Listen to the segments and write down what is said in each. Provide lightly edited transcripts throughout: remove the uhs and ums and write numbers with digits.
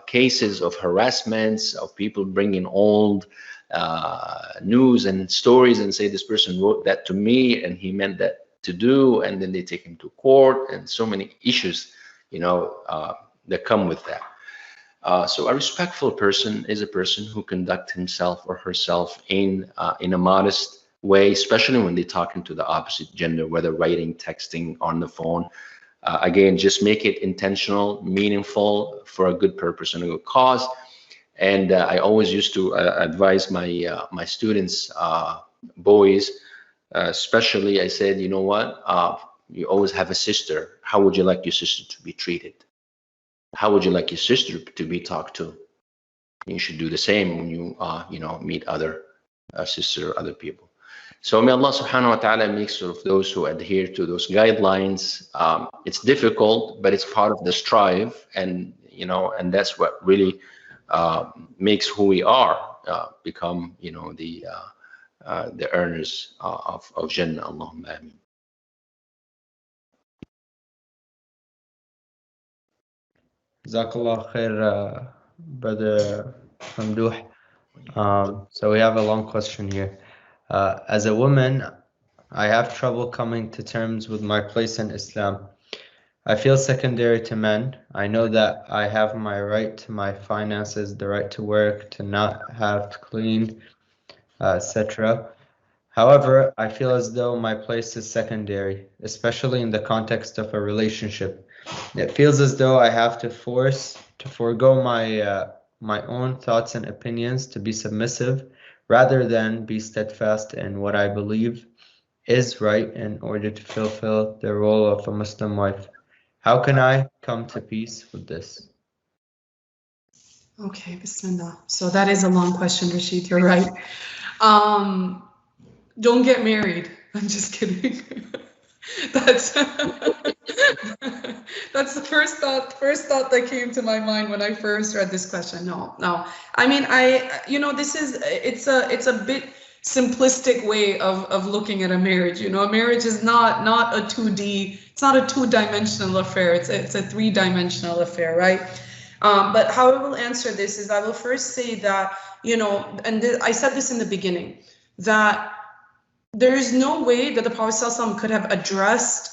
cases of harassments, of people bringing old news and stories and say this person wrote that to me and he meant that to do, and then they take him to court, and so many issues, that come with that. So a respectful person is a person who conducts himself or herself in a modest way, especially when they talk into the opposite gender, whether writing, texting, on the phone. Again, just make it intentional, meaningful, for a good purpose and a good cause. And I always used to advise my students, boys, especially, I said, you know what? You always have a sister. How would you like your sister to be treated? How would you like your sister to be talked to? You should do the same when you, meet other sister or other people. So may Allah subhanahu wa ta'ala make sort of those who adhere to those guidelines. It's difficult, but it's part of the strive, and and that's what really makes who we are become, the earners of Jannah. Allahumma ameen. Jazakallah khair, Brother Mamdouh. So we have a long question here. As a woman, I have trouble coming to terms with my place in Islam. I feel secondary to men. I know that I have my right to my finances, the right to work, to not have to clean, etc. However, I feel as though my place is secondary, especially in the context of a relationship. It feels as though I have to forego my own thoughts and opinions to be submissive, rather than be steadfast in what I believe is right in order to fulfill the role of a Muslim wife. How can I come to peace with this? Okay, Bismillah. So that is a long question, Rashid. You're right. Don't get married. I'm just kidding. That's that's the first thought that came to my mind when I first read this question. No. I mean, it's a bit simplistic way of looking at a marriage. A marriage is not a 2D, it's not a two-dimensional affair. It's a three-dimensional affair, right? But how I will answer this is I will first say that, I said this in the beginning, that there is no way that the Prophet ﷺ could have addressed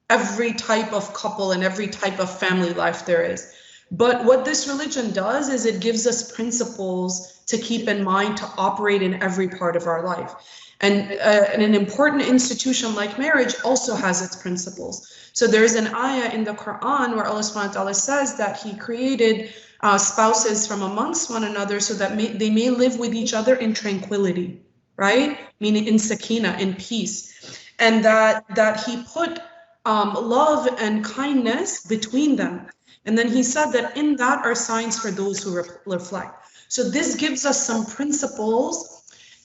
every type of couple and every type of family life there is. But what this religion does is it gives us principles to keep in mind to operate in every part of our life. And an important institution like marriage also has its principles. So there's an ayah in the Quran where Allah subhanahu wa ta'ala says that He created spouses from amongst one another so that they may live with each other in tranquility, right? Meaning in sakina, in peace. And that He put love and kindness between them. And then He said that in that are signs for those who reflect. So this gives us some principles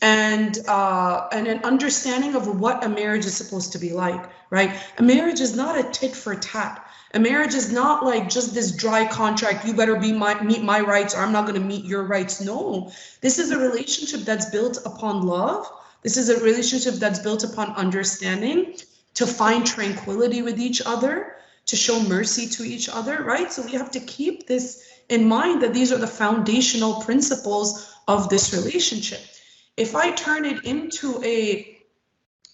and an understanding of what a marriage is supposed to be like, right? A marriage is not a tit for tat. A marriage is not like just this dry contract, you better meet my rights or I'm not going to meet your rights. No, this is a relationship that's built upon love. This is a relationship that's built upon understanding, to find tranquility with each other, to show mercy to each other, right? So we have to keep this in mind, that these are the foundational principles of this relationship. If I turn it into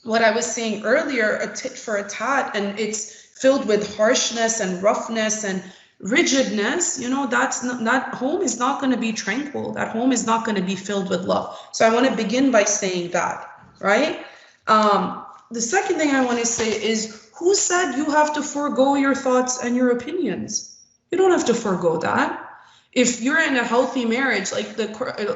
what I was saying earlier, a tit for a tat, and it's filled with harshness and roughness and rigidness, that home is not going to be tranquil. That home is not going to be filled with love. So I want to begin by saying that, right? The second thing I want to say is, who said you have to forego your thoughts and your opinions? You don't have to forego that. If you're in a healthy marriage, like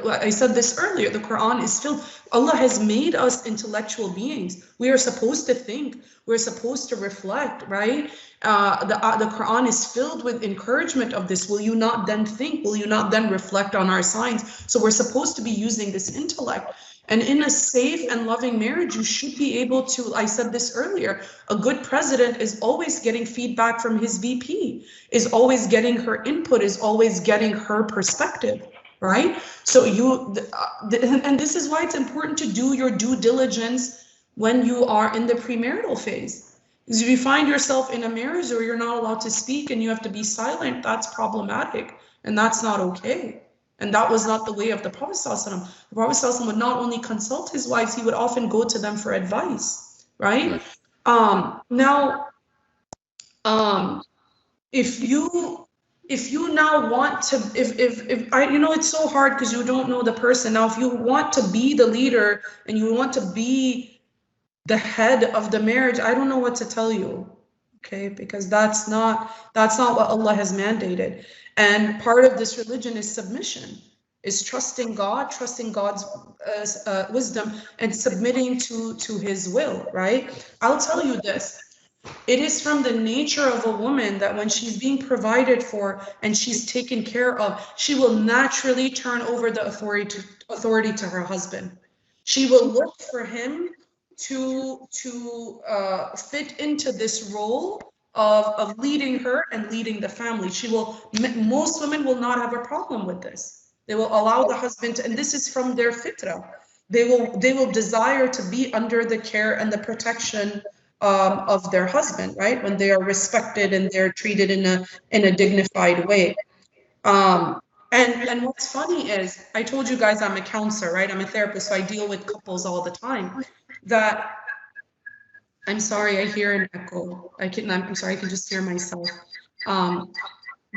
I said this earlier, the Quran is filled. Allah has made us intellectual beings. We are supposed to think. We're supposed to reflect, right? The Quran is filled with encouragement of this. Will you not then think? Will you not then reflect on our signs? So we're supposed to be using this intellect. And in a safe and loving marriage, you should be able to, I said this earlier, a good president is always getting feedback from his VP, is always getting her input, is always getting her perspective, right? So and this is why it's important to do your due diligence when you are in the premarital phase. Because if you find yourself in a marriage where you're not allowed to speak and you have to be silent, that's problematic and that's not okay. And that was not the way of the Prophet ﷺ. The Prophet ﷺ would not only consult his wives, he would often go to them for advice, right? Now, if you now want to, if I, you know, it's so hard because you don't know the person. Now, if you want to be the leader and you want to be the head of the marriage, I don't know what to tell you, okay? Because that's not what Allah has mandated. And part of this religion is submission, is trusting God, trusting God's wisdom, and submitting to His will, right? I'll tell you this. It is from the nature of a woman that when she's being provided for and she's taken care of, she will naturally turn over the authority to her husband. She will look for him to fit into this role of leading her and leading the family. Most women will not have a problem with this. They will allow the husband to, and this is from their fitrah. They will desire to be under the care and the protection of their husband, right? When they are respected and they're treated in a dignified way. And what's funny is, I told you guys I'm a counselor, right? I'm a therapist, so I deal with couples all the time. That, I'm sorry, I hear an echo. I'm sorry, I can just hear myself.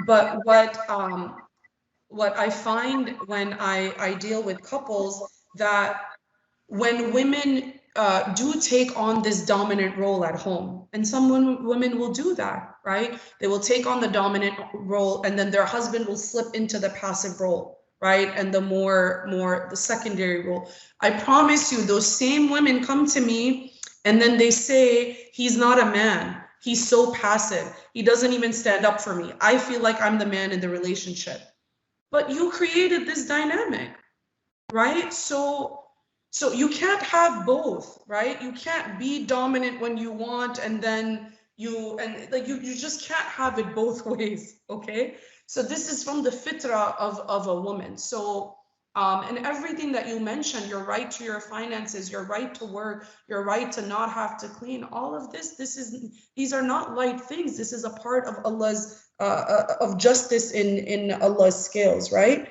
But what I find when I deal with couples, that when women do take on this dominant role at home, and some women will do that, right? They will take on the dominant role, and then their husband will slip into the passive role, right? And the secondary role. I promise you, those same women come to me, and then they say, he's not a man. He's so passive. He doesn't even stand up for me. I feel like I'm the man in the relationship. But you created this dynamic, right? So you can't have both, right? You can't be dominant when you want, and then you just can't have it both ways, okay? So this is from the fitrah of a woman. So and everything that you mentioned, your right to your finances, your right to work, your right to not have to clean, all of this, these are not light things. This is a part of Allah's of justice in Allah's scales, right?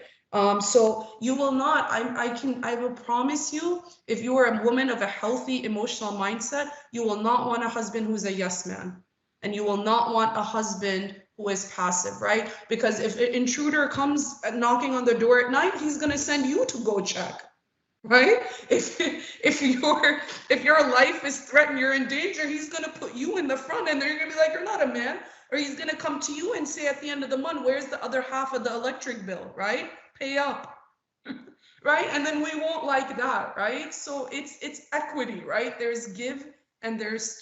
So you will not, I will promise you, if you are a woman of a healthy emotional mindset, you will not want a husband who's a yes man. And you will not want a husband who is passive, right? Because if an intruder comes knocking on the door at night, he's gonna send you to go check, right? If your life is threatened, you're in danger, he's gonna put you in the front, and they're gonna be like, you're not a man. Or he's gonna come to you and say at the end of the month, where's the other half of the electric bill, right? Pay up, right? And then we won't like that, right? So it's equity, right? There's give and there's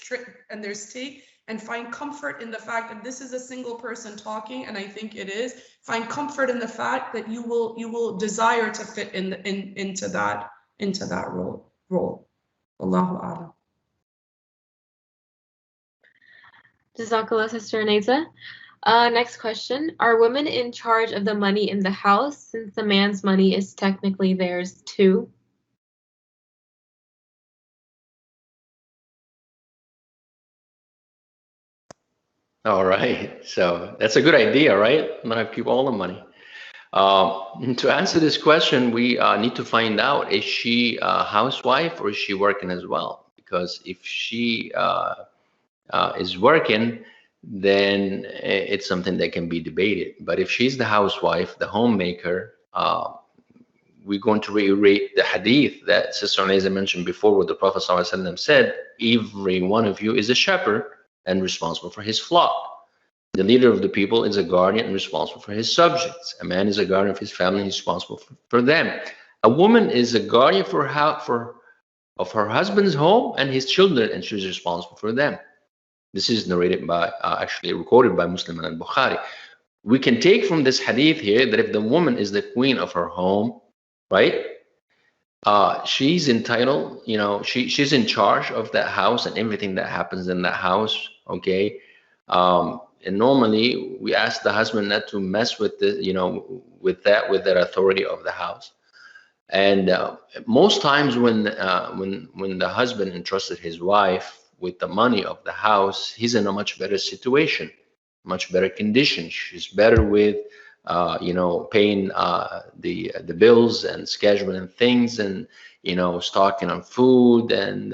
take, and find comfort in the fact that this is a single person talking, and I think it is. Find comfort in the fact that you will desire to fit into that role. Allahu A'lam. Jazakallah, Sister Aneza. Next question. Are women in charge of the money in the house, since the man's money is technically theirs too? All right, so that's a good idea, right? Not keep all the money. To answer this question, we need to find out, is she a housewife or is she working as well? Because if she is working, then it's something that can be debated. But if she's the housewife, the homemaker, we're going to reiterate the hadith that Sister Aneza mentioned before, where the Prophet ﷺ said, every one of you is a shepherd and responsible for his flock. The leader of the people is a guardian and responsible for his subjects. A man is a guardian of his family and responsible for them. A woman is a guardian of her husband's home and his children, and she's responsible for them. This is narrated by, actually recorded by Muslim and Bukhari. We can take from this hadith here that if the woman is the queen of her home, right, she's entitled, you know, she's in charge of that house and everything that happens in that house, okay? And normally we ask the husband not to mess with the, you know, with that authority of the house. And most times when the husband entrusted his wife with the money of the house, he's in a much better situation, much better condition. She's better with, you know, paying the bills and scheduling things, and, you know, stocking on food, and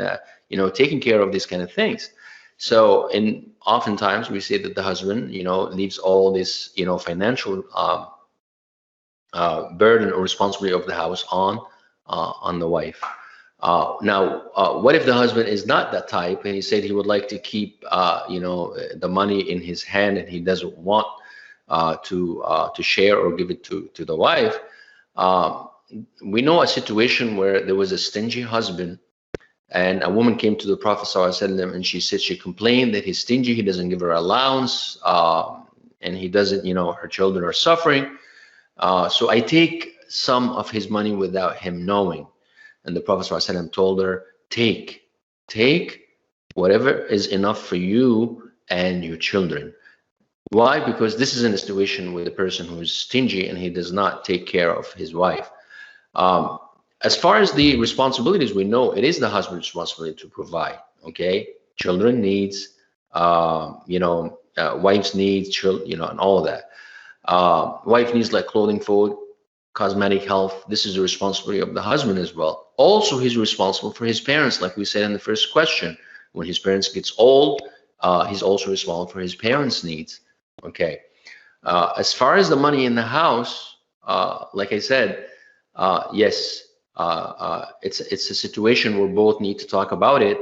you know, taking care of these kind of things. So, and oftentimes we say that the husband, you know, leaves all this, you know, financial burden or responsibility of the house on the wife. Now, what if the husband is not that type, and he said he would like to keep, you know, the money in his hand, and he doesn't want to share or give it to the wife? We know a situation where there was a stingy husband, and a woman came to the Prophet ﷺ, and she said she complained that he's stingy, he doesn't give her allowance, and he doesn't, you know, her children are suffering. So I take some of his money without him knowing. And the Prophet ﷺ told her, take whatever is enough for you and your children. Why? Because this is in a situation with a person who is stingy and he does not take care of his wife. As far as the responsibilities, we know it is the husband's responsibility to provide. Okay, children needs, you know, wife's needs, you know, and all of that. Wife needs like clothing, food, cosmetic, health. This is the responsibility of the husband as well. Also, he's responsible for his parents, like we said in the first question. When his parents gets old, he's also responsible for his parents' needs. Okay. As far as the money in the house, like I said, yes, it's a situation where both need to talk about it.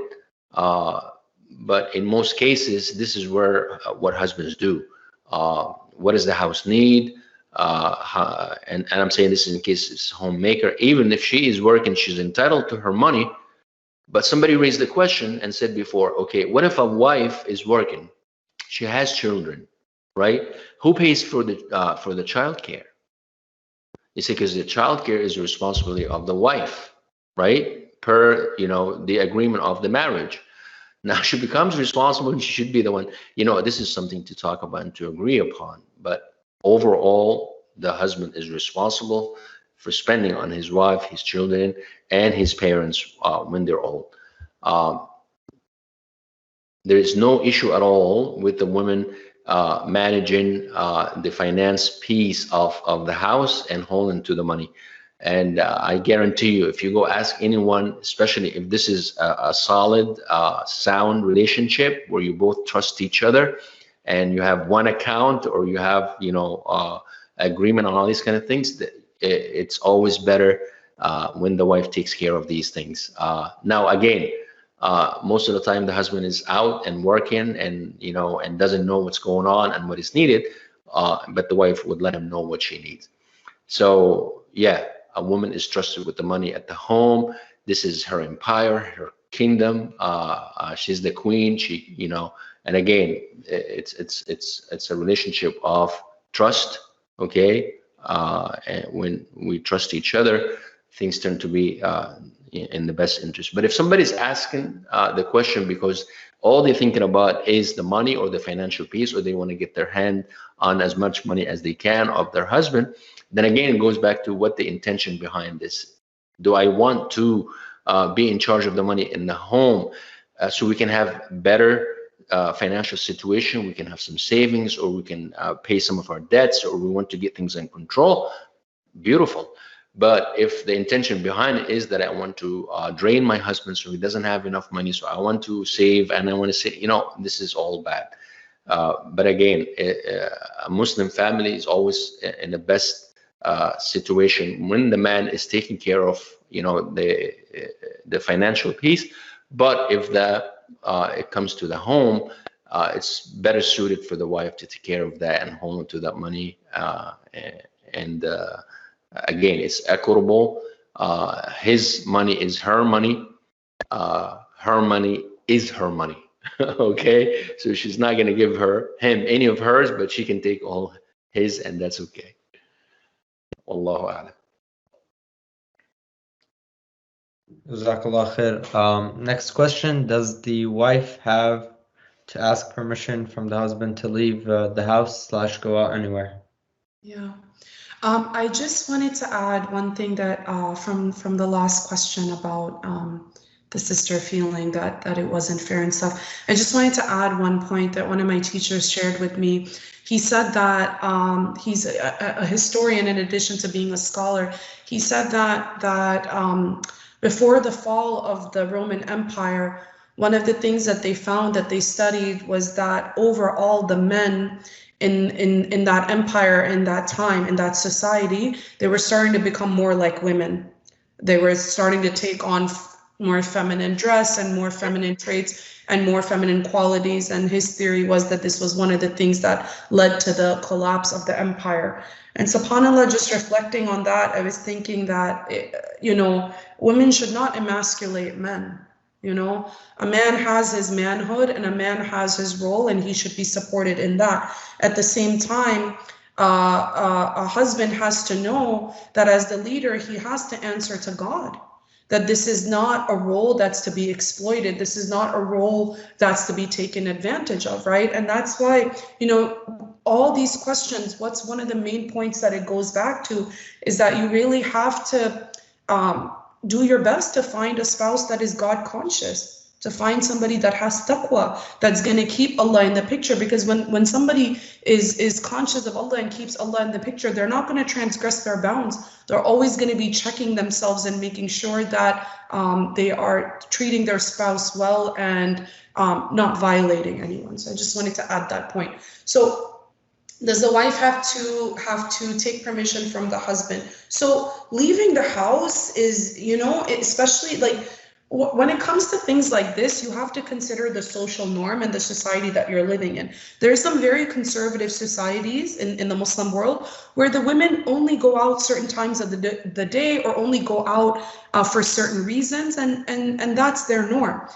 But in most cases, this is where what husbands do. What does the house need? And I'm saying this in case it's homemaker. Even if she is working, she's entitled to her money. But somebody raised the question and said before, okay, what if a wife is working? She has children, right? Who pays for the child care? You see, because the child care is the responsibility of the wife, right? Per, you know, the agreement of the marriage. Now she becomes responsible, and she should be the one, you know, this is something to talk about and to agree upon. But overall, the husband is responsible for spending on his wife, his children, and his parents when they're old. There is no issue at all with the women managing the finance piece of the house and holding to the money. And I guarantee you, if you go ask anyone, especially if this is a solid, sound relationship where you both trust each other, and you have one account, or you have, you know, agreement on all these kind of things, that it's always better when the wife takes care of these things. Now, again, most of the time the husband is out and working, and, you know, and doesn't know what's going on and what is needed, but the wife would let him know what she needs. So yeah, a woman is trusted with the money at the home. This is her empire, her kingdom. She's the queen. She, you know, and again, it's a relationship of trust. Okay, and when we trust each other, things tend to be in the best interest. But if somebody's asking the question because all they're thinking about is the money or the financial piece, or they want to get their hand on as much money as they can of their husband, then again, it goes back to what the intention behind this. Do I want to be in charge of the money in the home so we can have better financial situation, we can have some savings, or we can pay some of our debts, or we want to get things in control? Beautiful. But if the intention behind it is that I want to drain my husband so he doesn't have enough money, so I want to save and I want to say, you know, this is all bad. But again, a Muslim family is always in the best situation when the man is taking care of, you know, the financial piece. But if it comes to the home, it's better suited for the wife to take care of that and hold on to that money. And again, it's equitable. His money is her money. Her money is her money. Okay, so she's not going to give him any of hers, but she can take all his, and that's okay. Wallahu a'lam. Jazakallah khair. Next question: does the wife have to ask permission from the husband to leave the house / go out anywhere? Yeah. I just wanted to add one thing that from the last question about the sister feeling that it wasn't fair and stuff. I just wanted to add one point that one of my teachers shared with me. He said that he's a historian in addition to being a scholar. He said that before the fall of the Roman Empire, one of the things that they found that they studied was that overall the men in that empire, in that time, in that society, they were starting to become more like women. They were starting to take on more feminine dress and more feminine traits and more feminine qualities. And his theory was that this was one of the things that led to the collapse of the empire. And subhanAllah, just reflecting on that, I was thinking that, women should not emasculate men. A man has his manhood and a man has his role, and he should be supported in that. At the same time, a husband has to know that as the leader, he has to answer to God. That this is not a role that's to be exploited. This is not a role that's to be taken advantage of, right? And that's why, all these questions, what's one of the main points that it goes back to is that you really have to do your best to find a spouse that is God conscious, to find somebody that has taqwa, that's going to keep Allah in the picture. Because when somebody is conscious of Allah and keeps Allah in the picture, they're not going to transgress their bounds. They're always going to be checking themselves and making sure that they are treating their spouse well and not violating anyone. So I just wanted to add that point. So does the wife have to take permission from the husband? So leaving the house is, especially like when it comes to things like this, you have to consider the social norm and the society that you're living in. There are some very conservative societies in the Muslim world where the women only go out certain times of the day or only go out for certain reasons, and that's their norm.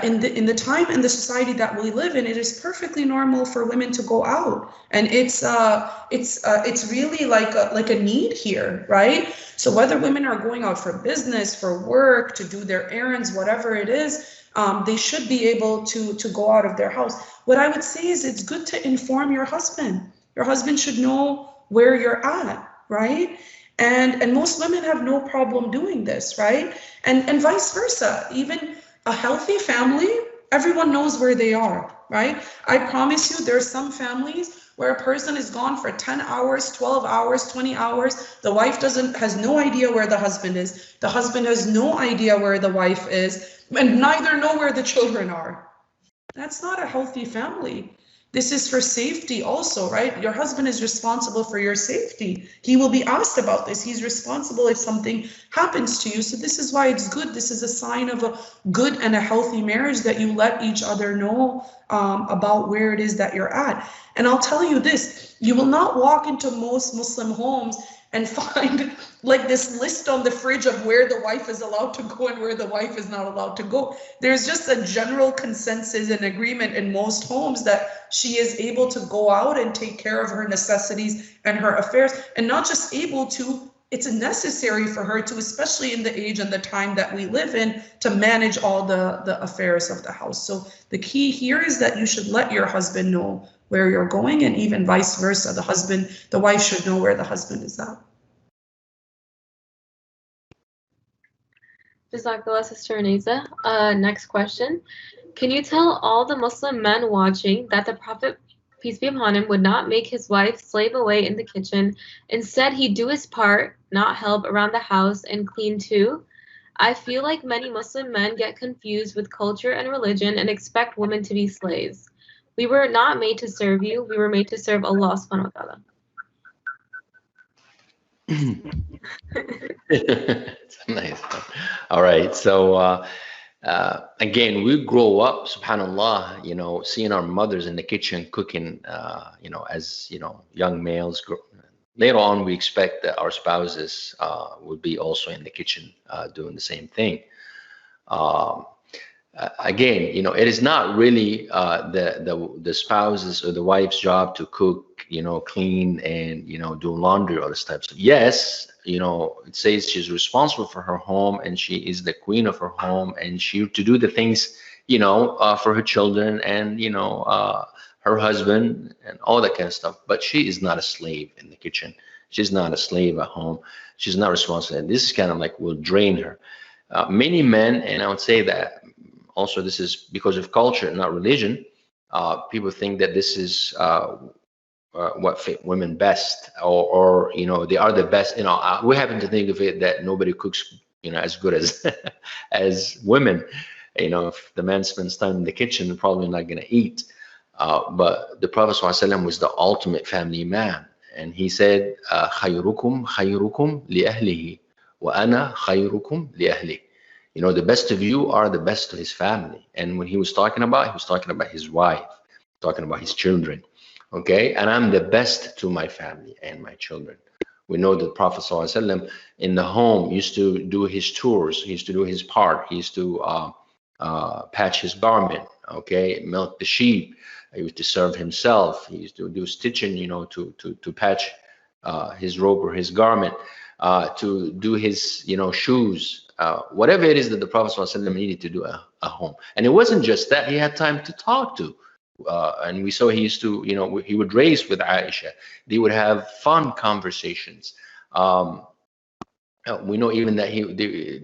In the time and the society that we live in, it is perfectly normal for women to go out, and it's really like a need here, right? So whether women are going out for business, for work, to do their errands, whatever it is, they should be able to go out of their house. What I would say is it's good to inform your husband. Your husband should know where you're at, right? And most women have no problem doing this, right? And vice versa. Even a healthy family, everyone knows where they are, right? I promise you, there are some families where a person is gone for 10 hours, 12 hours, 20 hours. The wife has no idea where the husband is. The husband has no idea where the wife is, and neither know where the children are. That's not a healthy family. This is for safety also, right? Your husband is responsible for your safety. He will be asked about this. He's responsible if something happens to you. So this is why it's good. This is a sign of a good and a healthy marriage, that you let each other know about where it is that you're at. And I'll tell you this, you will not walk into most Muslim homes and find like this list on the fridge of where the wife is allowed to go and where the wife is not allowed to go. There's just a general consensus and agreement in most homes that she is able to go out and take care of her necessities and her affairs, and not just able to, it's necessary for her to, especially in the age and the time that we live in, to manage all the affairs of the house. So the key here is that you should let your husband know where you're going, and even vice versa. The wife should know where the husband is at. Jazakallah, Sister Anisa. Next question. Can you tell all the Muslim men watching that the Prophet, peace be upon him, would not make his wife slave away in the kitchen? Instead, he'd do his part, not help around the house, and clean too? I feel like many Muslim men get confused with culture and religion and expect women to be slaves. We were not made to serve you. We were made to serve Allah subhanahu wa ta'ala. Nice. All right. So again, we grow up, subhanallah, seeing our mothers in the kitchen cooking, as young males. Later on, we expect that our spouses would be also in the kitchen doing the same thing. Again, it is not really the spouse's or the wife's job to cook, clean and do laundry or this type of stuff. Yes, it says she's responsible for her home and she is the queen of her home, and she to do the things for her children and her husband and all that kind of stuff. But she is not a slave in the kitchen. She's not a slave at home. She's not responsible. And this is kind of like will drain her. many men, and I would say that also this is because of culture, not religion. People think that this is what fit women best, or you know, they are the best. You know, we happen to think of it that nobody cooks, you know, as good as as women. You know, if the man spends time in the kitchen, they're probably not going to eat. But the Prophet ﷺ was the ultimate family man, and he said, "Khayrukum khayrukum li ahlihi, wa ana khayrukum li ahli." You know, the best of you are the best to his family. And when he was talking about his wife, talking about his children. Okay, and I'm the best to my family and my children. We know that Prophet ﷺ in the home used to do his chores. He used to do his part. He used to patch his garment. Okay, milk the sheep. He used to serve himself. He used to do stitching, you know, to patch his robe or his garment, to do his, you know, shoes, whatever it is that the Prophet ﷺ needed to do at home. And it wasn't just that, he had time to talk to. And we saw he used to, you know, he would race with Aisha. They would have fun conversations. We know even that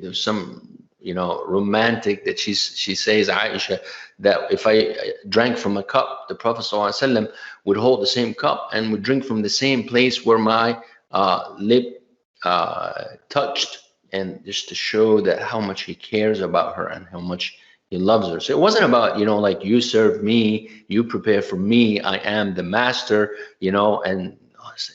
there's some, you know, romantic that she says, Aisha, that if I drank from a cup, the Prophet ﷺ would hold the same cup and would drink from the same place where my lip touched, and just to show that how much he cares about her and how much he loves her. So it wasn't about, you know, like, you serve me, you prepare for me, I am the master, you know, and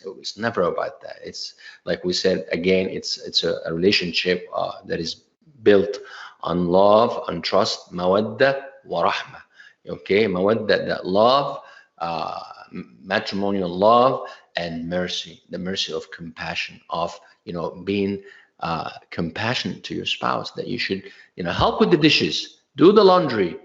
it was never about that. It's like we said again, it's a relationship that is built on love, on trust, mawadda wa rahma. Okay, mawadda, that love, matrimonial love, and mercy, the mercy of compassion, of, you know, being compassionate to your spouse, that you should, you know, help with the dishes, do the laundry,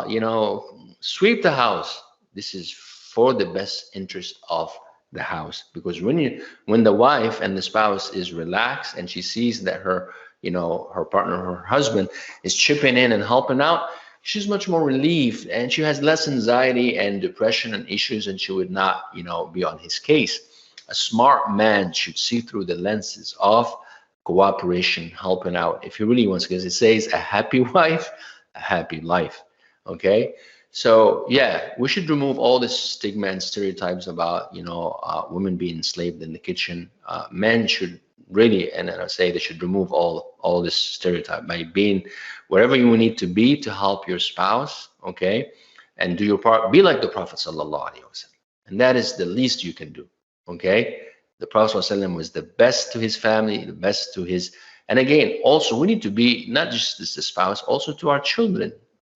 you know, sweep the house. This is for the best interest of the house, because when the wife and the spouse is relaxed and she sees that her, you know, her partner, her husband is chipping in and helping out, she's much more relieved, and she has less anxiety and depression and issues, and she would not, you know, be on his case. A smart man should see through the lenses of cooperation, helping out, if he really wants, because it says a happy wife, a happy life. Okay, so yeah, we should remove all this stigma and stereotypes about, you know, women being enslaved in the kitchen. Men should really, and I say they should remove all this stereotype by being wherever you need to be to help your spouse. Okay, and do your part. Be like the Prophet sallallahu alaihi wasallam, and that is the least you can do. Okay, the Prophet ﷺ was the best to his family, the best to his, and again, also we need to be not just as the spouse, also to our children.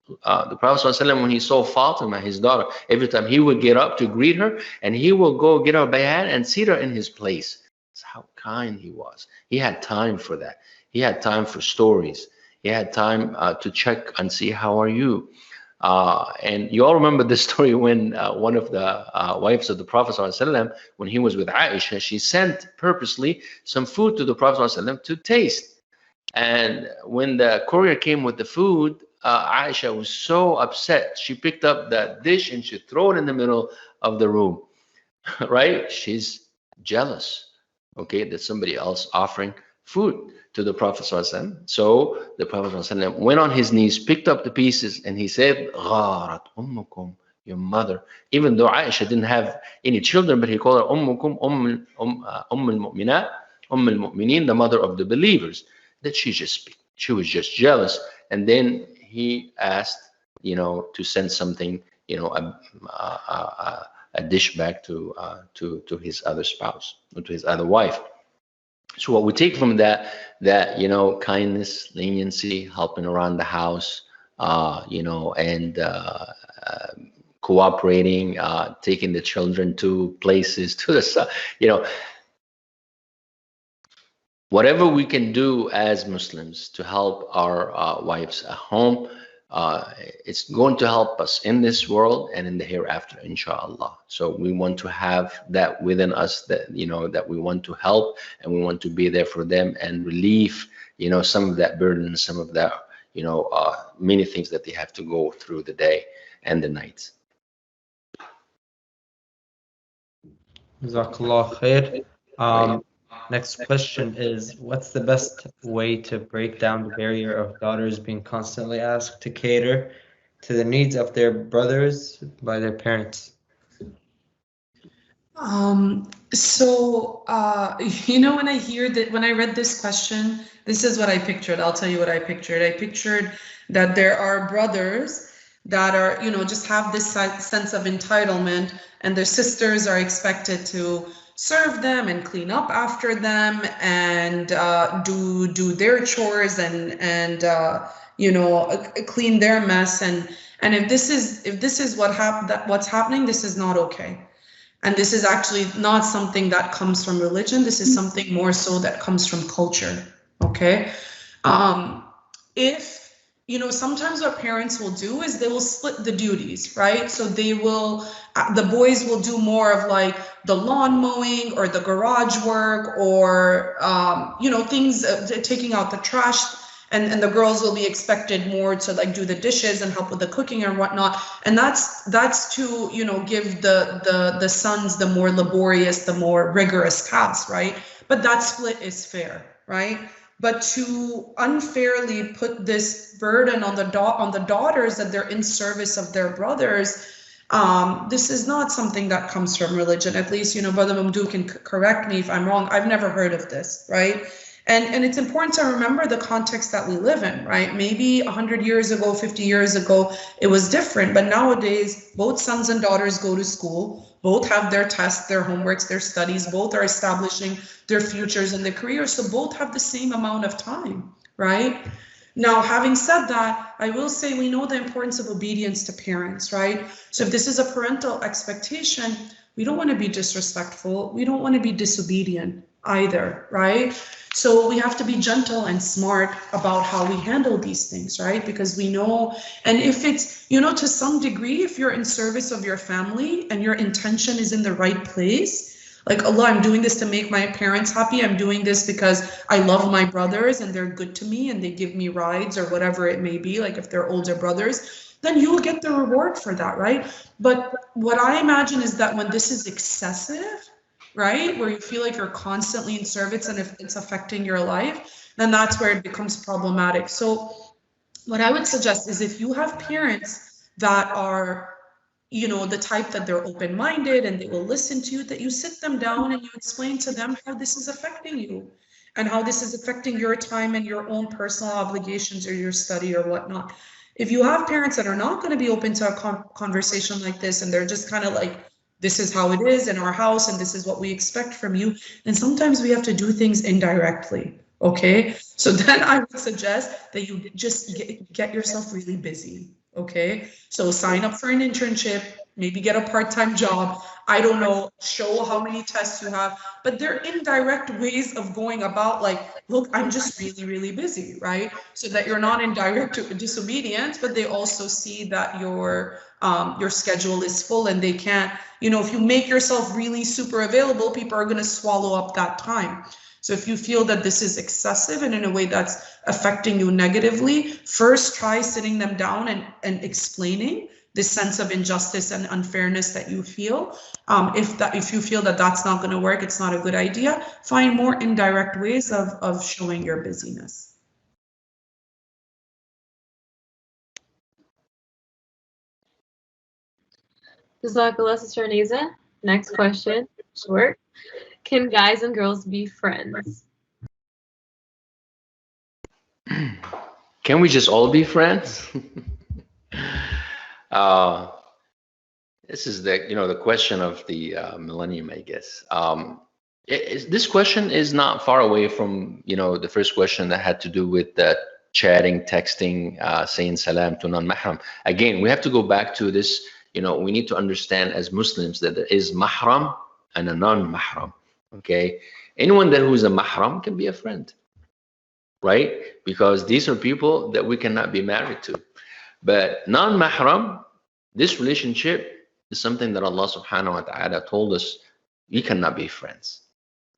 The Prophet ﷺ, when he saw Fatima, his daughter, every time he would get up to greet her, and he will go get her by hand and seat her in his place. That's how kind he was. He had time for that. He had time for stories. He had time to check and see, how are you? And you all remember the story when one of the wives of the Prophet ﷺ, when he was with Aisha, she sent purposely some food to the Prophet ﷺ to taste. And when the courier came with the food, Aisha was so upset. She picked up that dish and she threw it in the middle of the room, right? She's jealous, okay, that somebody else offering food to the Prophet ﷺ. So the Prophet ﷺ went on his knees, picked up the pieces, and he said, "Gharat ummukum," your mother. Even though Aisha didn't have any children, but he called her ummukum, al-mu'minat, al-mu'minin, the mother of the believers. That she was just jealous. And then he asked, you know, to send something, you know, a dish back to his other spouse, or to his other wife. So what we take from that, you know, kindness, leniency, helping around the house, you know, and cooperating, taking the children to places, to the, you know, whatever we can do as Muslims to help our wives at home, it's going to help us in this world and in the hereafter, inshallah. So we want to have that within us, that, you know, that we want to help and we want to be there for them and relieve, you know, some of that burden, some of that, you know, many things that they have to go through the day and the night. Jazakallah khair. Next question is, what's the best way to break down the barrier of daughters being constantly asked to cater to the needs of their brothers by their parents? You know, when I hear that, when I read this question, this is what I pictured. I'll tell you what I pictured. I pictured that there are brothers that are, you know, just have this sense of entitlement, and their sisters are expected to serve them and clean up after them and do their chores and you know, clean their mess, and if this is what's happening, this is not okay. And this is actually not something that comes from religion. This is something more so that comes from culture. Okay. If, you know, sometimes what parents will do is they will split the duties, right? So they will, the boys will do more of like the lawn mowing or the garage work or, you know, things, taking out the trash. And the girls will be expected more to like do the dishes and help with the cooking and whatnot. And that's to, you know, give the sons the more laborious, the more rigorous tasks, right? But that split is fair, right? But to unfairly put this burden on the daughters that they're in service of their brothers, this is not something that comes from religion. At least, you know, Brother Mamdou can correct me if I'm wrong. I've never heard of this, right? And it's important to remember the context that we live in, right? Maybe 100 years ago, 50 years ago, it was different. But nowadays, both sons and daughters go to school, both have their tests, their homeworks, their studies, both are establishing their futures and their careers. So both have the same amount of time, right? Now, having said that, I will say we know the importance of obedience to parents, right? So if this is a parental expectation, we don't want to be disrespectful. We don't want to be disobedient either, right? So we have to be gentle and smart about how we handle these things, right? Because we know, and if it's, you know, to some degree, if you're in service of your family and your intention is in the right place, like, Allah, I'm doing this to make my parents happy. I'm doing this because I love my brothers and they're good to me and they give me rides or whatever it may be, like if they're older brothers, then you'll get the reward for that, right? But what I imagine is that when this is excessive, right, where you feel like you're constantly in service and if it's affecting your life, then that's where it becomes problematic. So what I would suggest is if you have parents that are, you know, the type that they're open-minded and they will listen to you, that you sit them down and you explain to them how this is affecting you and how this is affecting your time and your own personal obligations or your study or whatnot. If you have parents that are not going to be open to a conversation like this and they're just kind of like, this is how it is in our house and this is what we expect from you, and sometimes we have to do things indirectly, okay? So then I would suggest that you just get yourself really busy, okay? So sign up for an internship, maybe get a part-time job, I don't know, show how many tests you have, but they're indirect ways of going about like, look, I'm just really, really busy, right? So that you're not in direct disobedience, but they also see that your schedule is full and they can't, you know, if you make yourself really super available, people are going to swallow up that time. So if you feel that this is excessive and in a way that's affecting you negatively, first try sitting them down and explaining this sense of injustice and unfairness that you feel. If you feel that that's not going to work, it's not a good idea, find more indirect ways of showing your busyness. Jazakallah, Sister Aniza. Next question, short. Can guys and girls be friends? Can we just all be friends? This is the question of the millennium, I guess. This question is not far away from the first question that had to do with chatting, texting, saying salam to non-mahram. Again, we have to go back to this. We need to understand as Muslims that there is mahram and a non-mahram. Okay, anyone that who's a mahram can be a friend, right? Because these are people that we cannot be married to. But non-mahram, this relationship is something that Allah subhanahu wa ta'ala told us we cannot be friends.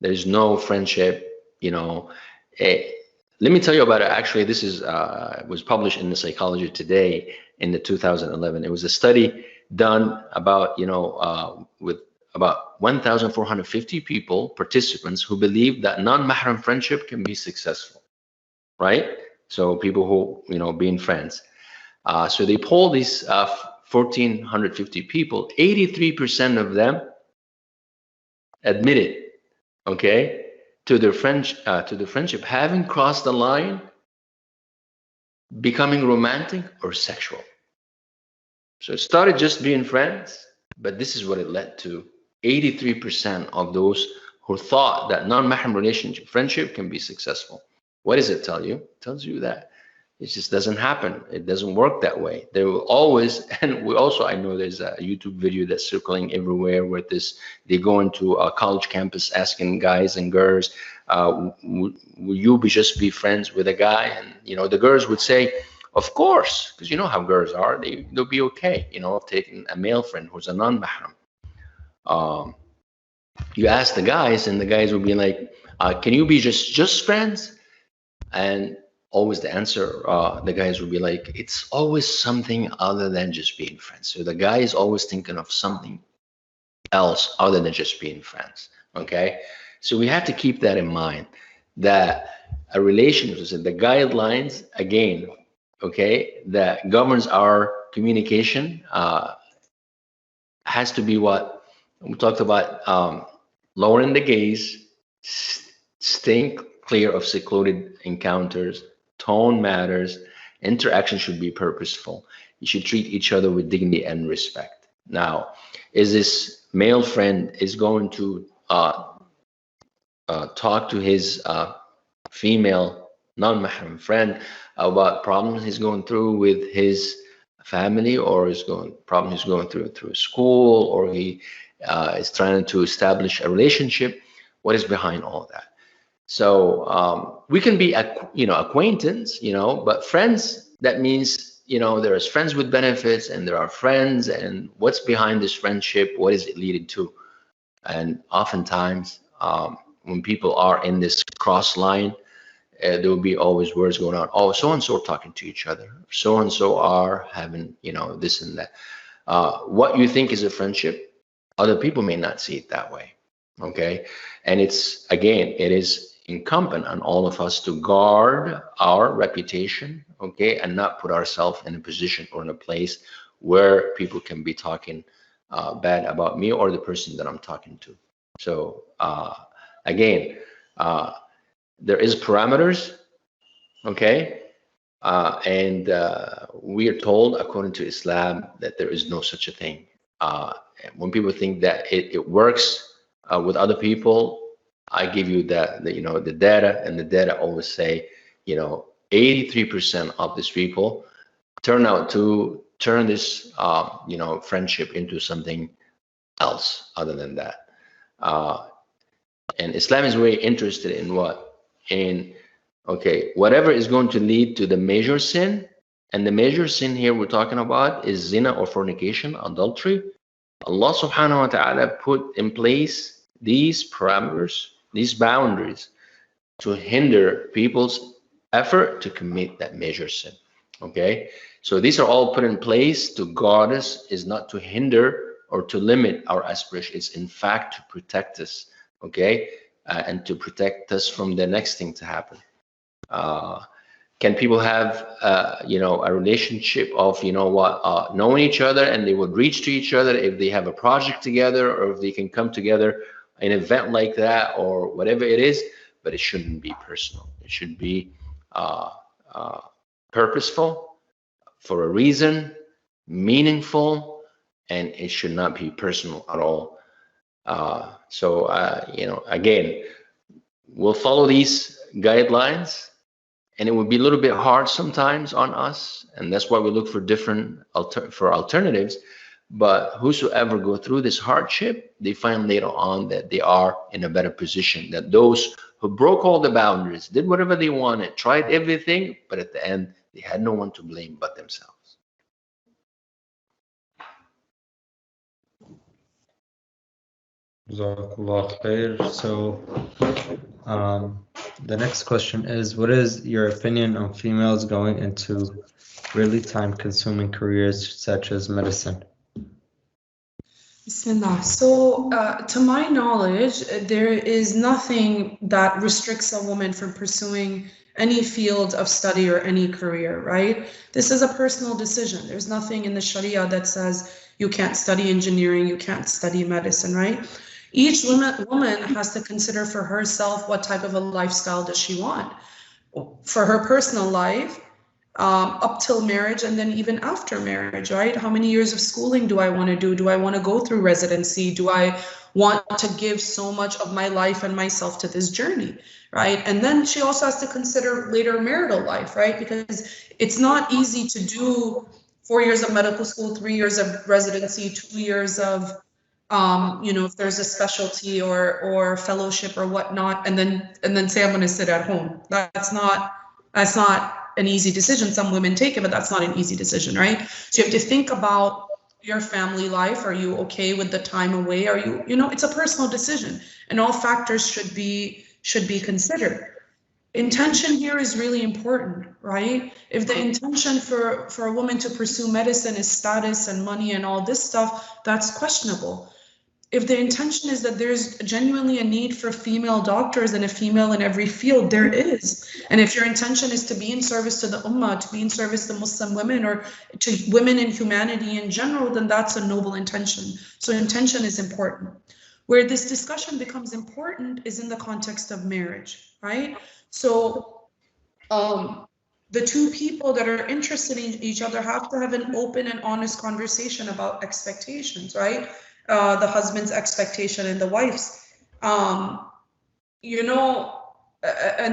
There's no friendship, Let me tell you about it. Actually, this is was published in the Psychology Today in the 2011. It was a study done about, with about 1,450 people, participants, who believe that non-mahram friendship can be successful, right? So people who, you know, being friends. So they polled these 1,450 people. 83% of them admitted, okay, to the friendship having crossed the line, becoming romantic or sexual. So it started just being friends, but this is what it led to. 83% of those who thought that non-mahram relationship, friendship can be successful. What does it tell you? It tells you that it just doesn't happen. It doesn't work that way. There will always, and we also, I know there's a YouTube video that's circling everywhere where they go into a college campus asking guys and girls, will you just be friends with a guy? And, you know, the girls would say, of course, because you know how girls are, they'll be okay, you know, taking a male friend who's a non-mahram. You ask the guys, and the guys will be like, can you be just friends? And always the answer, the guys will be like, it's always something other than just being friends. So the guy is always thinking of something else other than just being friends, okay? So we have to keep that in mind, that a relationship, the guidelines, again, okay, that governs our communication has to be what we talked about, lowering the gaze, staying clear of secluded encounters, tone matters, interaction should be purposeful. You should treat each other with dignity and respect. Now, is this male friend is going to talk to his female non-mahram friend about problems he's going through with his family, or problem he's going through school, or he is trying to establish a relationship? What is behind all that? So we can be, acquaintance, but friends, that means, there's friends with benefits and there are friends, and what's behind this friendship? What is it leading to? And oftentimes, when people are in this cross line, there will be always words going on. Oh, so-and-so are talking to each other. So-and-so are having, this and that. What you think is a friendship, other people may not see it that way. Okay. And it is incumbent on all of us to guard our reputation, okay, and not put ourselves in a position or in a place where people can be talking bad about me or the person that I'm talking to. So there is parameters, okay, and we are told, according to Islam, that there is no such a thing. When people think that it works with other people, I give you the data, and the data always say, 83% of these people turn this friendship into something else other than that. And Islam is very interested in what? Whatever is going to lead to the major sin, and the major sin here we're talking about is zina or fornication, adultery. Allah subhanahu wa ta'ala put in place these parameters, these boundaries, to hinder people's effort to commit that major sin. Okay, so these are all put in place to guard us, is not to hinder or to limit our aspiration. It's in fact to protect us, okay, and to protect us from the next thing to happen. Can people have a relationship of knowing each other, and they would reach to each other if they have a project together, or if they can come together an event like that, or whatever it is, but it shouldn't be personal. It should be purposeful, for a reason, meaningful, and it should not be personal at all. Again, we'll follow these guidelines, and it would be a little bit hard sometimes on us, and that's why we look for different alternatives. But whosoever go through this hardship, they find later on that they are in a better position, that those who broke all the boundaries, did whatever they wanted, tried everything, but at the end, they had no one to blame but themselves. Jazakallah khair. So the next question is, what is your opinion on females going into really time-consuming careers such as medicine? Bismillah. So, to my knowledge, there is nothing that restricts a woman from pursuing any field of study or any career, right? This is a personal decision. There's nothing in the Sharia that says you can't study engineering, you can't study medicine, right? Each woman has to consider for herself what type of a lifestyle does she want for her personal life, up till marriage and then even after marriage, right? How many years of schooling do I want to do? Do I want to go through residency? Do I want to give so much of my life and myself to this journey, right? And then she also has to consider later marital life, right? Because it's not easy to do 4 years of medical school, 3 years of residency, 2 years of if there's a specialty or fellowship or whatnot, and then say I'm going to sit at home. That's not an easy decision. Some women take it, but that's not an easy decision, right? So you have to think about your family life. Are you okay with the time away? Are you, it's a personal decision, and all factors should be considered. Intention here is really important, right? If the intention for a woman to pursue medicine is status and money and all this stuff, that's questionable. If the intention is that there's genuinely a need for female doctors and a female in every field, there is. And if your intention is to be in service to the ummah, to be in service to Muslim women or to women in humanity in general, then that's a noble intention. So intention is important. Where this discussion becomes important is in the context of marriage, right? So the two people that are interested in each other have to have an open and honest conversation about expectations, right? The husband's expectation and the wife's. And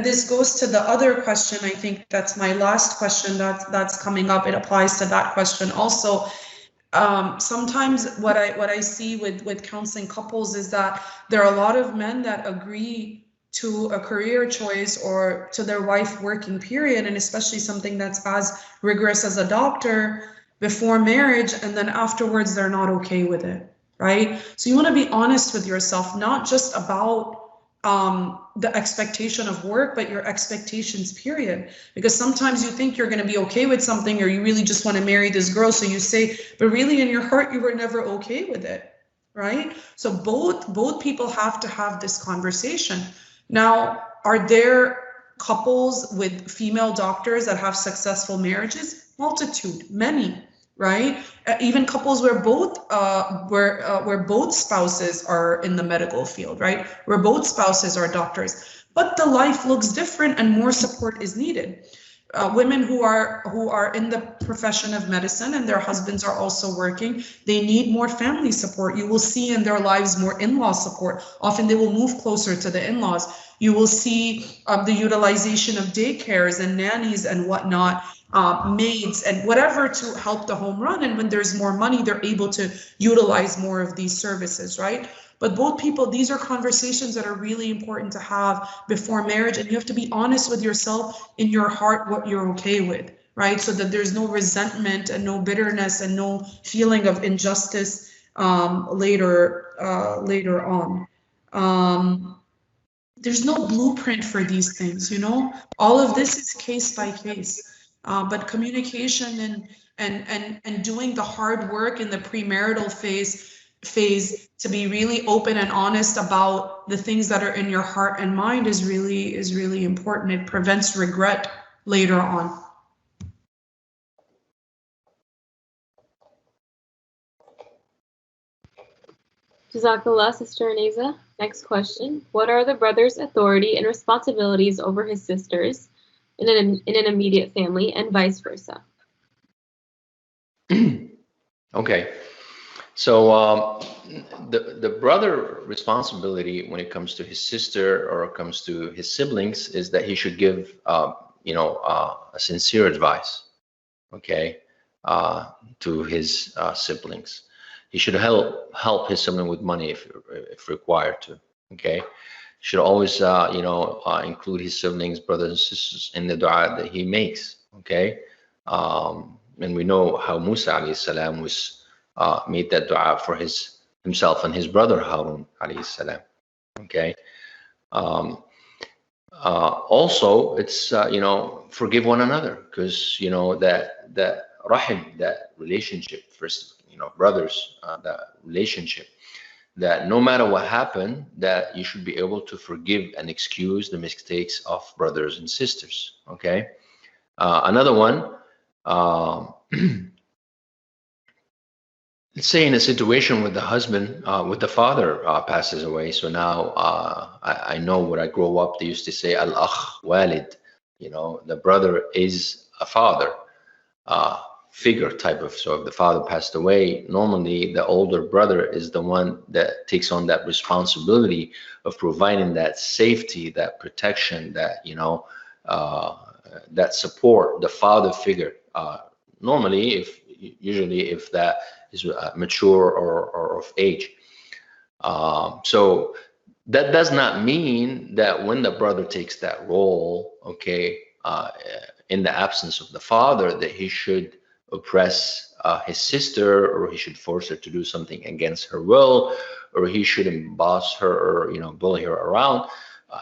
this goes to the other question. I think that's my last question that's coming up. It applies to that question also. Sometimes what I see with counseling couples is that there are a lot of men that agree to a career choice or to their wife working period, and especially something that's as rigorous as a doctor before marriage, and then afterwards they're not okay with it, right? So you want to be honest with yourself, not just about the expectation of work, but your expectations period. Because sometimes you think you're going to be okay with something, or you really just want to marry this girl, so you say, but really in your heart you were never okay with it, right? So both people have to have this conversation. Now, are there couples with female doctors that have successful marriages? Multitude, many, right? Even couples where both spouses are in the medical field, right? Where both spouses are doctors, but the life looks different and more support is needed. Women who are in the profession of medicine and their husbands are also working, they need more family support. You will see in their lives more in-law support. Often they will move closer to the in-laws. You will see the utilization of daycares and nannies and whatnot, maids and whatever to help the home run. And when there's more money, they're able to utilize more of these services, right? But both people, these are conversations that are really important to have before marriage, and you have to be honest with yourself in your heart what you're okay with, right? So that there's no resentment and no bitterness and no feeling of injustice later on. There's no blueprint for these things, all of this is case by case. But communication and doing the hard work in the premarital phase to be really open and honest about the things that are in your heart and mind is really important. It prevents regret later on. Jazakallah, Sister Aneza. Next question. What are the brother's authority and responsibilities over his sisters in an immediate family and vice versa? Okay. So the brother responsibility when it comes to his sister or comes to his siblings is that he should give, a sincere advice, okay, to his siblings. He should help his sibling with money if required to, okay. Should always, include his siblings, brothers and sisters in the dua that he makes, okay. And we know how Musa alayhi salam was made that dua for himself and his brother Harun alayhi salam. Okay. Also, it's forgive one another, because that rahim, that relationship, first brothers, that relationship, that no matter what happened, that you should be able to forgive and excuse the mistakes of brothers and sisters. Okay. Another one, let's say in a situation with the husband, with the father passes away. So now I know where I grow up, they used to say al-akh walid, the brother is a father figure type of. So if the father passed away, normally the older brother is the one that takes on that responsibility of providing that safety, that protection, that that support, the father figure. Normally, usually if that is mature or of age. So that does not mean that when the brother takes that role, okay, in the absence of the father, that he should oppress his sister, or he should force her to do something against her will, or he shouldn't boss her, or bully her around.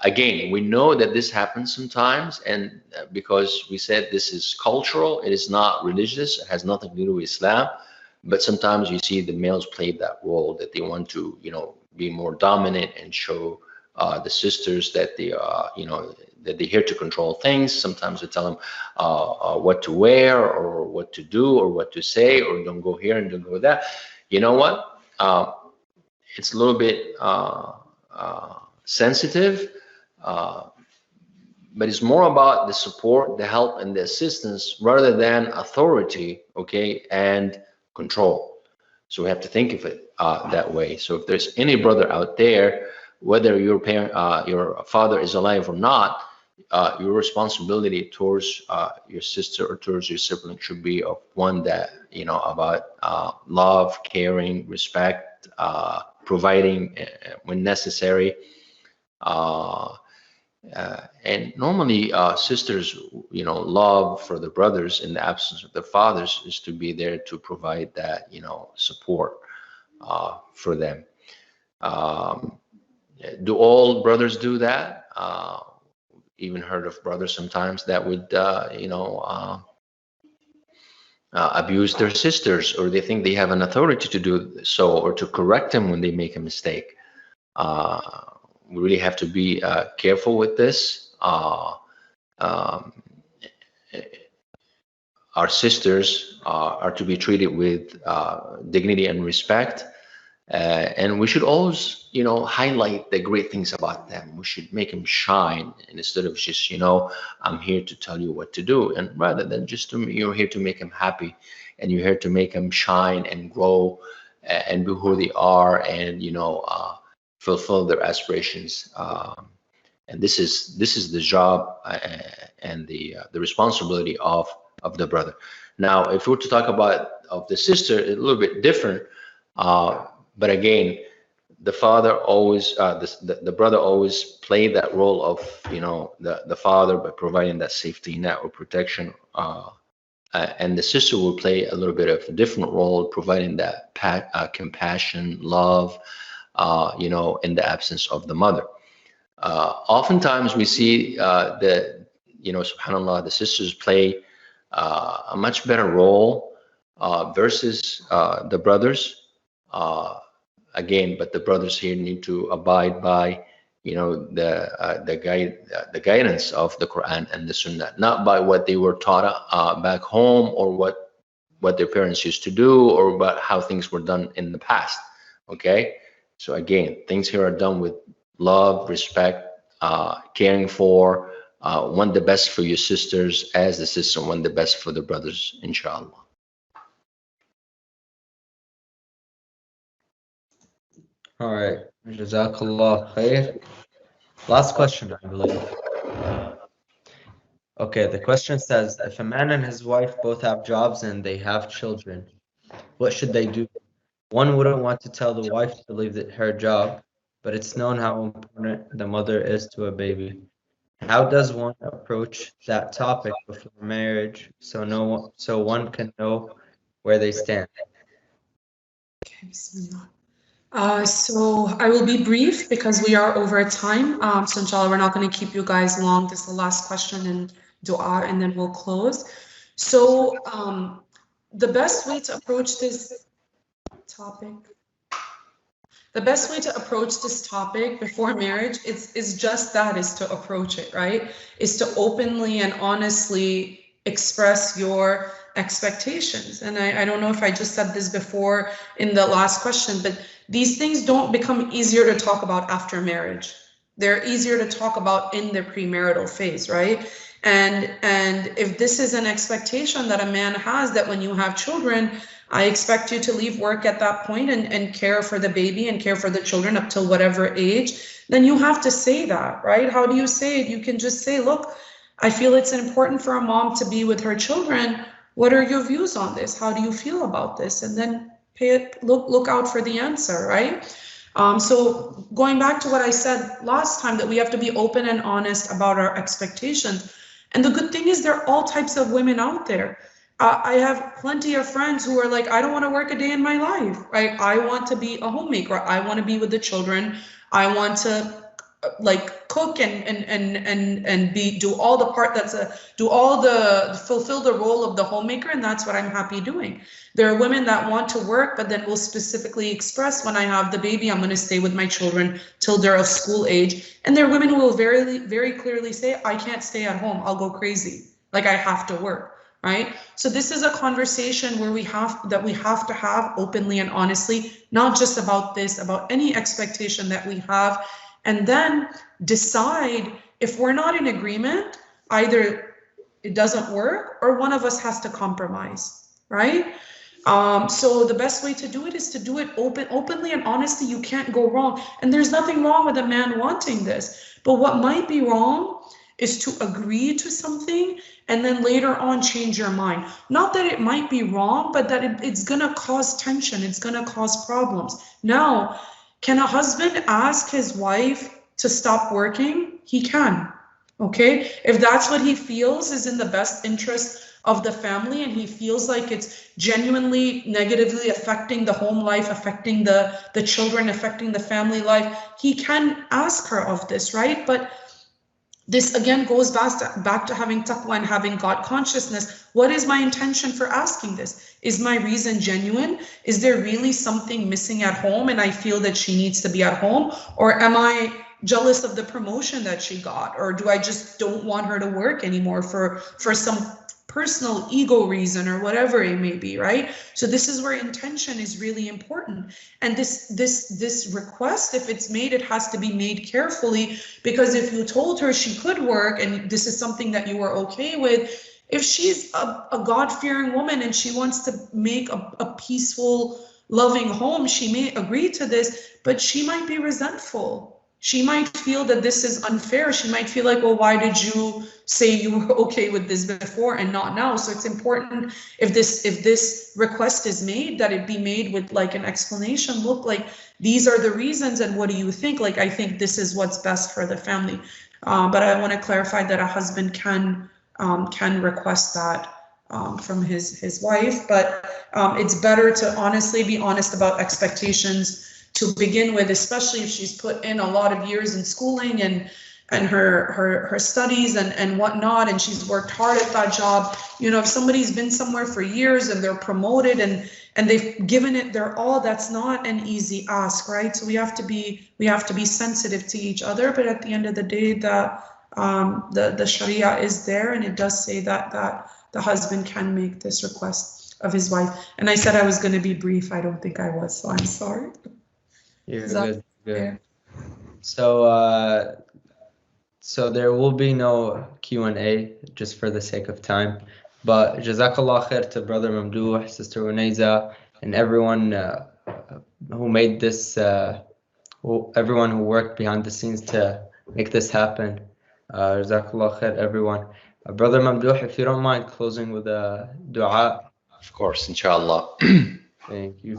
Again, we know that this happens sometimes, and because we said this is cultural, it is not religious, it has nothing to do with Islam. But sometimes you see the males play that role, that they want to, be more dominant and show the sisters that they, that they're here to control things. Sometimes they tell them what to wear, or what to do, or what to say, or don't go here and don't go there. You know what? It's a little bit sensitive, but it's more about the support, the help, and the assistance rather than authority, okay, and control. So we have to think of it that way. So if there's any brother out there, whether your father is alive or not, your responsibility towards your sister or towards your sibling should be of one that, about love, caring, respect, providing when necessary. And normally sisters, love for the brothers in the absence of the fathers is to be there to provide that, support for them. Do all brothers do that? Even heard of brothers sometimes that would, abuse their sisters, or they think they have an authority to do so, or to correct them when they make a mistake. We really have to be careful with this. Our sisters are to be treated with dignity and respect, and we should always, highlight the great things about them. We should make them shine, and instead of just, I'm here to tell you what to do, and rather than just you're here to make them happy, and you're here to make them shine and grow and be who they are, and fulfill their aspirations, and this is the job and the responsibility of the brother. Now, if we were to talk about of the sister, a little bit different, but again, the father always, the brother always play that role of the father by providing that safety net or protection, and the sister will play a little bit of a different role, providing that compassion, love, in the absence of the mother. Oftentimes we see that, subhanAllah, the sisters play a much better role versus the brothers. Again, but the brothers here need to abide by, the guidance of the Quran and the Sunnah, not by what they were taught back home, or what their parents used to do, or about how things were done in the past. Okay. So again, things here are done with love, respect, caring for, want the best for your sisters as the sister want the best for the brothers, inshallah. All right. Jazakallah khair. Last question, I believe. Okay, the question says, if a man and his wife both have jobs and they have children, what should they do? One wouldn't want to tell the wife to leave her job, but it's known how important the mother is to a baby. How does one approach that topic before marriage so one can know where they stand? Okay, bismillah. So I will be brief because we are over time. So inshallah, we're not going to keep you guys long. This is the last question and dua, and then we'll close. So the best way to approach this topic? The best way to approach this topic before marriage is just that, is to approach it, right? Is to openly and honestly express your expectations. And I don't know if I just said this before in the last question, but these things don't become easier to talk about after marriage. They're easier to talk about in the premarital phase, right? And if this is an expectation that a man has, that when you have children, I expect you to leave work at that point and care for the baby and care for the children up till whatever age, then you have to say that, right? How do you say it? You can just say, look, I feel it's important for a mom to be with her children. What are your views on this? How do you feel about this? And then look out for the answer, right? So going back to what I said last time, that we have to be open and honest about our expectations. And the good thing is there are all types of women out there. I have plenty of friends who are like, I don't want to work a day in my life, right? I want to be a homemaker. I want to be with the children. I want to like cook and do all the part fulfill the role of the homemaker, and that's what I'm happy doing. There are women that want to work, but then will specifically express, when I have the baby, I'm going to stay with my children till they're of school age. And there are women who will very, very clearly say, I can't stay at home. I'll go crazy. Like, I have to work. Right? So this is a conversation where we have to have openly and honestly, not just about this, about any expectation that we have, and then decide if we're not in agreement, either it doesn't work or one of us has to compromise, right? So the best way to do it is to do it openly and honestly. You can't go wrong. And there's nothing wrong with a man wanting this. But what might be wrong is to agree to something and then later on change your mind. Not that it might be wrong, but that it's going to cause tension. It's going to cause problems. Now, can a husband ask his wife to stop working? He can. Okay? If that's what he feels is in the best interest of the family, and he feels like it's genuinely negatively affecting the home life, affecting the children, affecting the family life, he can ask her of this, right? But this again goes back to having taqwa and having God consciousness. What is my intention for asking this? Is my reason genuine? Is there really something missing at home and I feel that she needs to be at home? Or am I jealous of the promotion that she got? Or do I just don't want her to work anymore for some personal ego reason or whatever it may be, right? So this is where intention is really important. And this request, if it's made, it has to be made carefully, because if you told her she could work and this is something that you were okay with, if she's a God-fearing woman and she wants to make a peaceful, loving home, she may agree to this, but she might be resentful. She might feel that this is unfair. She might feel like, well, why did you say you were okay with this before and not now? So it's important, if this request is made, that it be made with like an explanation. Look, like, these are the reasons, and what do you think? Like, I think this is what's best for the family. But I want to clarify that a husband can request that from his wife. But it's better to honestly be honest about expectations to begin with, especially if she's put in a lot of years in schooling and her studies and whatnot, and she's worked hard at that job. You know, if somebody's been somewhere for years and they're promoted and they've given it their all, that's not an easy ask, right? So we have to be sensitive to each other. But at the end of the day, the Sharia is there, and it does say that the husband can make this request of his wife. And I said I was going to be brief. I don't think I was, so I'm sorry. You're good. Good. So there will be no Q&A, just for the sake of time. But Jazakallah khair to Brother Mamdouh, Sister Unayza, and everyone who made this, everyone who worked behind the scenes to make this happen. Jazakallah khair, everyone. Brother Mamdouh, if you don't mind closing with a dua. Of course, inshallah. Thank you.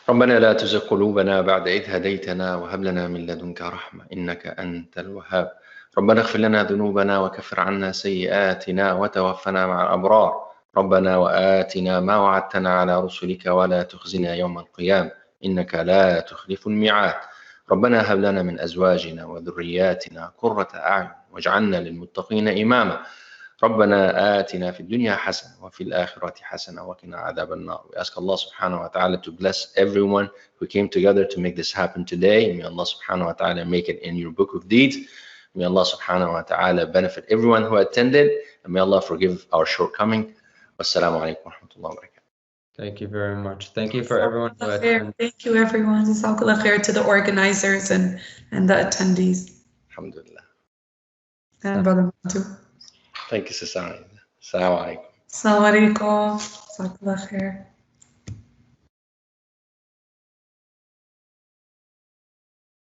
ربنا لا تزغ قلوبنا بعد إذ هديتنا وهب لنا من لدنك رحمة إنك أنت الوهاب. ربنا اغفر لنا ذنوبنا وكفر عنا سيئاتنا وتوفنا مع الأبرار. ربنا وآتنا ما وعدتنا على رسلك ولا تخزنا يوم القيامة إنك لا تخلف الميعاد. ربنا هب لنا من أزواجنا وذرياتنا قرة أعين واجعلنا للمتقين إماما. ربنا آتنا في الدنيا حسنة وفي الآخرة حسنة وقنا عذاب النار. We ask Allah subhanahu wa ta'ala to bless everyone who came together to make this happen today. May Allah subhanahu wa ta'ala make it in your book of deeds. May Allah subhanahu wa ta'ala benefit everyone who attended, and may Allah forgive our shortcoming. Wassalamu alaikum wa rahmatullahi wa barakatuh. Thank you very much. Thank you for everyone who attended. Thank you, everyone. Jazakallah khair to the organizers and the attendees. Alhamdulillah. And brother too. Thank you, Sister. Assalamu alaikum. Assalamu alaikum. Jazakallah khair.